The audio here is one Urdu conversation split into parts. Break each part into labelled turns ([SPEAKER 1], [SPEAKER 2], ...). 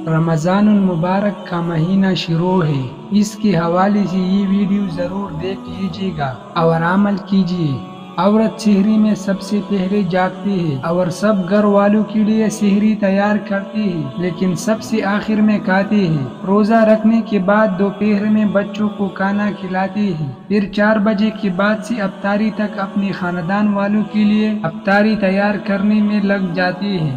[SPEAKER 1] رمضان المبارک کا مہینہ شروع ہے۔ اس کے حوالے سے یہ ویڈیو ضرور دیکھ لیجیے گا اور عمل کیجیے۔ عورت سحری میں سب سے پہلے جاگتی ہے اور سب گھر والوں کے لیے سحری تیار کرتی ہے، لیکن سب سے آخر میں کھاتی ہے۔ روزہ رکھنے کے بعد دوپہر میں بچوں کو کھانا کھلاتی ہے، پھر 4 بجے کے بعد سے افطاری تک اپنے خاندان والوں کے لیے افطاری تیار کرنے میں لگ جاتی ہے۔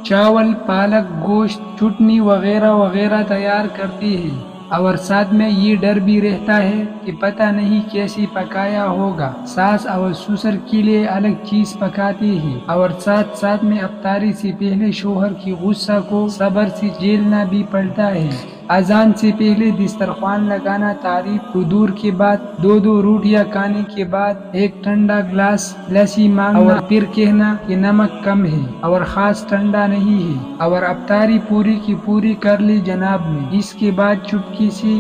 [SPEAKER 1] چاول، پالک، گوشت، چٹنی وغیرہ وغیرہ تیار کرتی ہے، اور ساتھ میں یہ ڈر بھی رہتا ہے کہ پتہ نہیں کیسے پکایا ہوگا۔ ساس اور سسر کے لیے الگ چیز پکاتی ہے، اور ساتھ میں افطاری سے پہلے شوہر کی غصہ کو صبر سے جھیلنا بھی پڑتا ہے۔ اذان سے پہلے دسترخوان لگانا، تعریف حضور کے بعد 2 روٹیاں کھانے کے بعد ایک ٹھنڈا گلاس لسی مانگنا، اور پھر کہنا کہ نمک کم ہے اور خاص ٹھنڈا نہیں ہے، اور افطاری پوری کی پوری کر لی جناب نے۔ اس کے بعد چپکی سے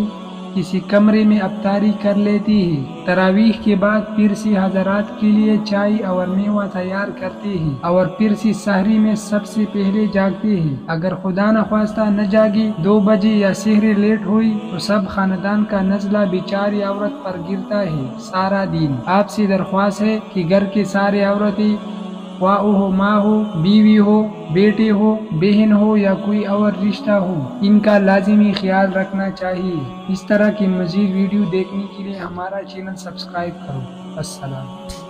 [SPEAKER 1] کسی کمرے میں افطاری کر لیتی ہے۔ تراویح کے بعد پھر سے حضرات کے لیے چائے اور میوہ تیار کرتی ہے، اور پھر سے سحری میں سب سے پہلے جاگتی ہے۔ اگر خدا نخواستہ نہ جاگی، 2 بجے یا سحری لیٹ ہوئی تو سب خاندان کا نزلہ بیچاری عورت پر گرتا ہے سارا دن۔ آپ سے درخواست ہے کہ گھر کے سارے عورتیں، خواہ وہ ماں ہو، بیوی ہو، بیٹے ہو، بہن ہو یا کوئی اور رشتہ ہو، ان کا لازمی خیال رکھنا چاہیے۔ اس طرح کی مزید ویڈیو دیکھنے کے لیے ہمارا چینل سبسکرائب کرو۔ السلام۔